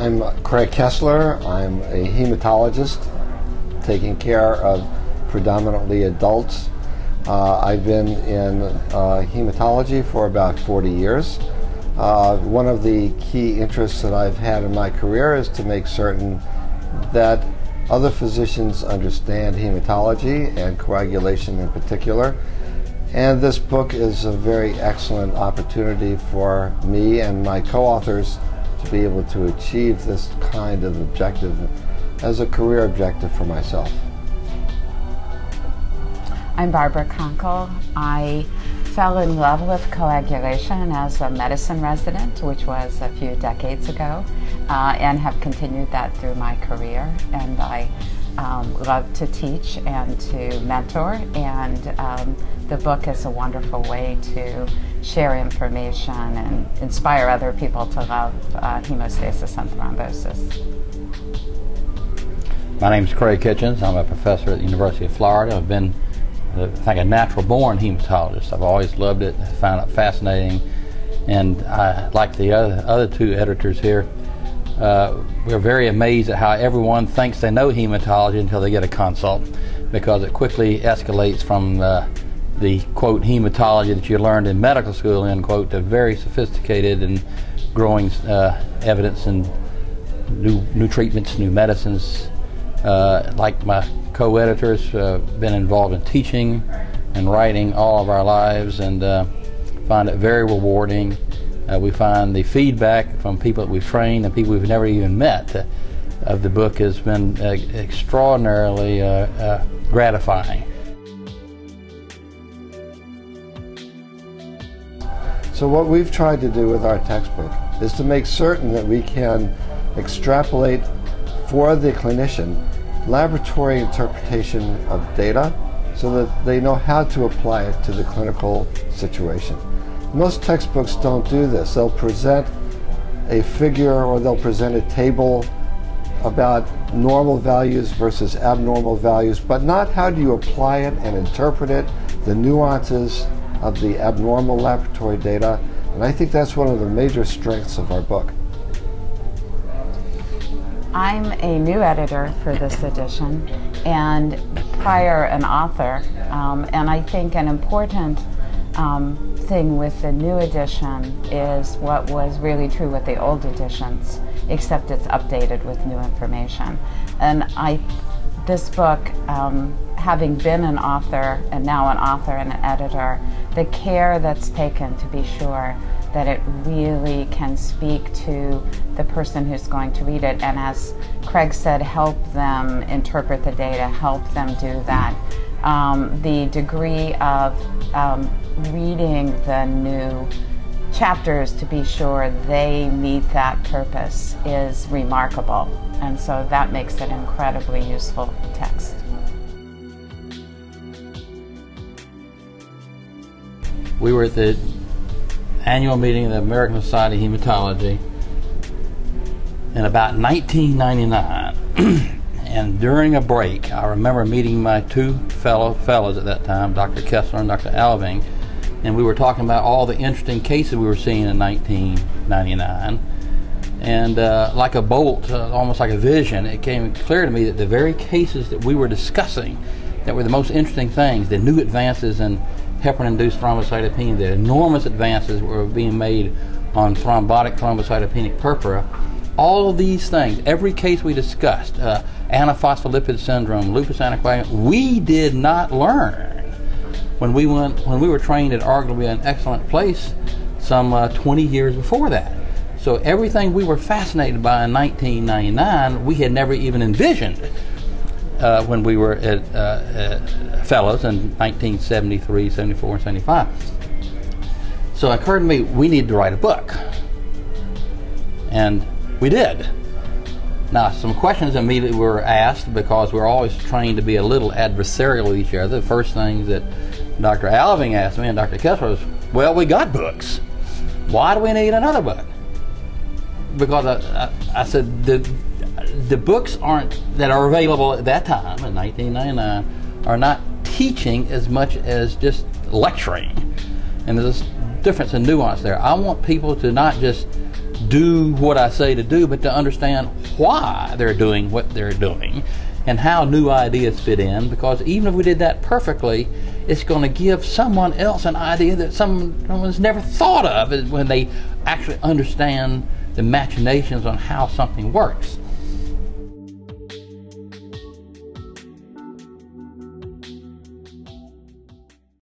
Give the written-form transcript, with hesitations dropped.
I'm Craig Kessler. I'm a hematologist taking care of predominantly adults. I've been in hematology for about 40 years. One of the key interests that I've had in my career is to make certain that other physicians understand hematology and coagulation in particular. And this book is a very excellent opportunity for me and my co-authors to be able to achieve this kind of objective as a career objective for myself. I'm Barbara Konkle. I fell in love with coagulation as a medicine resident, which was a few decades ago, and have continued that through my career. And I love to teach and to mentor, and the book is a wonderful way to share information and inspire other people to love hemostasis and thrombosis. My name is Craig Kitchens. I'm a professor at the University of Florida. I've been, I think, a natural-born hematologist. I've always loved it, found it fascinating, and I, like the other two editors here, we're very amazed at how everyone thinks they know hematology until they get a consult, because it quickly escalates from the quote hematology that you learned in medical school, end quote, to very sophisticated and growing evidence and new treatments, new medicines. Like my co-editors, been involved in teaching and writing all of our lives, and find it very rewarding. We find the feedback from people that we've trained and people we've never even met of the book has been extraordinarily gratifying. So what we've tried to do with our textbook is to make certain that we can extrapolate for the clinician laboratory interpretation of data so that they know how to apply it to the clinical situation. Most textbooks don't do this. They'll present a figure or they'll present a table about normal values versus abnormal values, but not how do you apply it and interpret it, the nuances of the abnormal laboratory data. And I think that's one of the major strengths of our book. I'm a new editor for this edition, and prior an author, and I think an important thing with the new edition is what was really true with the old editions, except it's updated with new information. And this book, having been an author and now an author and an editor, the care that's taken to be sure that it really can speak to the person who's going to read it, and as Craig said, help them interpret the data, help them do that. The degree of reading the new chapters to be sure they meet that purpose is remarkable, and so that makes it an incredibly useful text. We were at the annual meeting of the American Society of Hematology in about 1999, and during a break I remember meeting my two fellows at that time, Dr. Kessler and Dr. Alving, and we were talking about all the interesting cases we were seeing in 1999, and like a bolt, almost like a vision, it became clear to me that the very cases that we were discussing that were the most interesting things, the new advances in heparin-induced thrombocytopenia, the enormous advances were being made on thrombotic thrombocytopenic purpura, all of these things, every case we discussed, antiphospholipid syndrome, lupus anticoagulant, we did not learn when we were trained at arguably an excellent place some 20 years before that. So everything we were fascinated by in 1999, we had never even envisioned when we were fellows in 1973, 74, and 75. So it occurred to me, we need to write a book. And we did. Now, some questions immediately were asked, because we're always trained to be a little adversarial with each other. The first things that Dr. Alving asked me and Dr. Kessler was, well, we got books. Why do we need another book? Because I said, the books that are available at that time, in 1999, are not teaching as much as just lecturing. And there's a difference in nuance there. I want people to not just do what I say to do, but to understand why they're doing what they're doing and how new ideas fit in, because even if we did that perfectly, it's going to give someone else an idea that someone's never thought of when they actually understand the machinations on how something works.